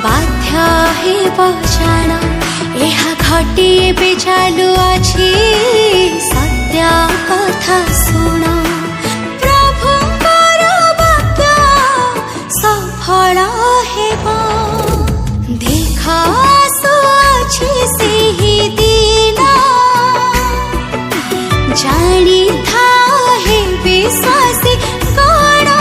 बाध्य हेब जान यहाँ घटी बे चालू अछि सत्य कथा सुन प्रभुंकर वाक्य सफल हेब देखा आसुअछि सेहि दिन जानी था हे विश्वासी कण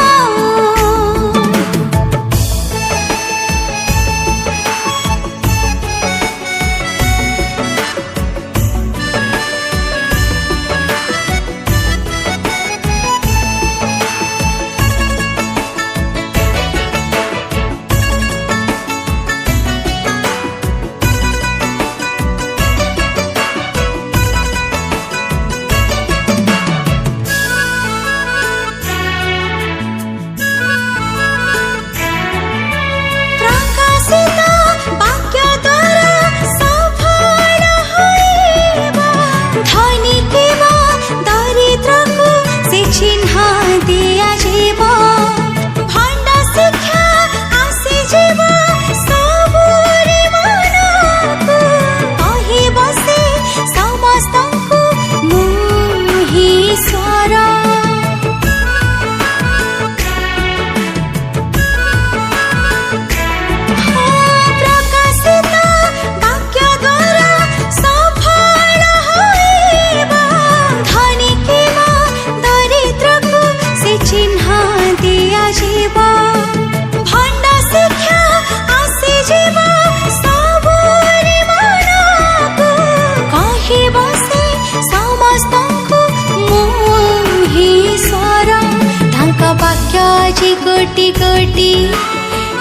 कोटि कोटि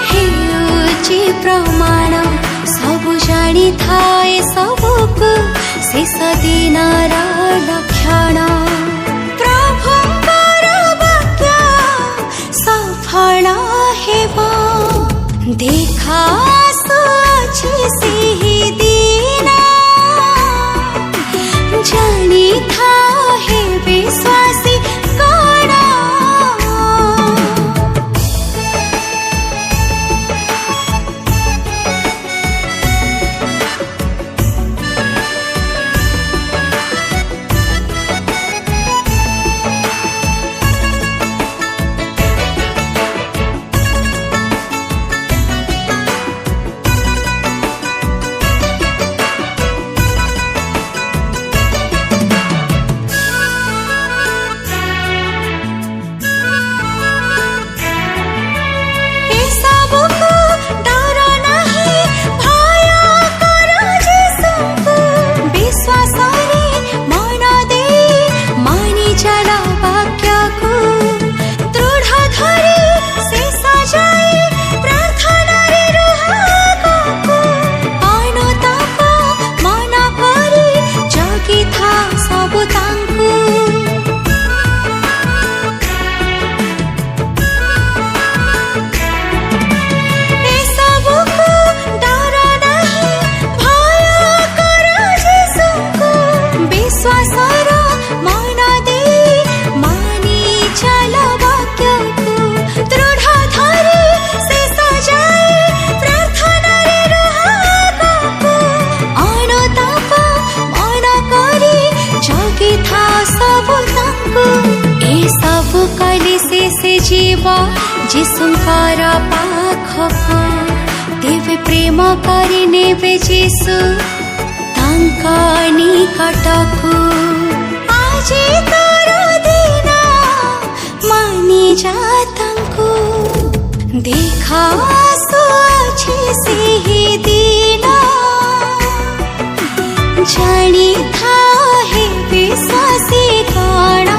हेउछि प्रमाण सबु जानी थाए सबुकु शेष दिनर लक्षण प्रभुंकर वाक्य सफल हेब देखा आसुअछि सेहि दिन जानी था हे विश्वासी कण जीव जीशुंकर पाखको तेबे प्रेम करि नेबे जीशु तांक निकटको आजि तोर दिन मानि जा तांको देखा आसुअछि सेहि दिन जानी था हे विश्वासी कण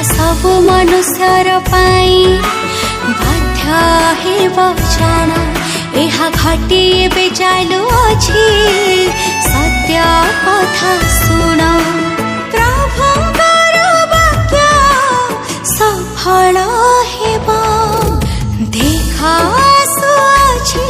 सबु मनुष्यर पाई बाध्य हेब जान यहाँ घटी बे चालू अछि सत्य कथा सुन प्रभुंकर वाक्य सफल हेब देखा आसुअछि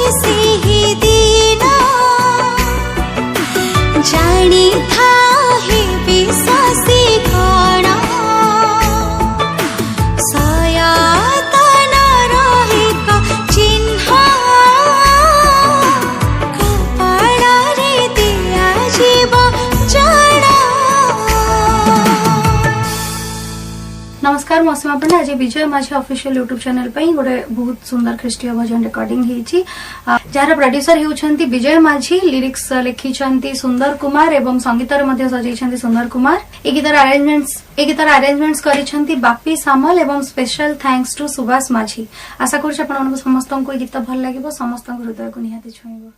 ମୁଁ ଅସୀମା ପଣ୍ଡା। आज विजय माझी ऑफिशियल यूट्यूब चैनल पे गोटे बहुत सुंदर ख्रीष्टीय भजन रिकॉर्डिंग होईची जार प्रोड्यूसर होउछंती विजय माझी, लिरिक्स लिखिछंती सुंदर कुमार एवं संगीतर मध्य सजैछंती सुंदर कुमार। ए गीतार अरेंजमेंट्स करिछंती बापी सामल एवं स्पेशल थैंक्स टू सुभाष माझी। आशा करूछ आपण समस्त को गीत भल लागिबो, समस्त हृदय को निहाती छुइबो।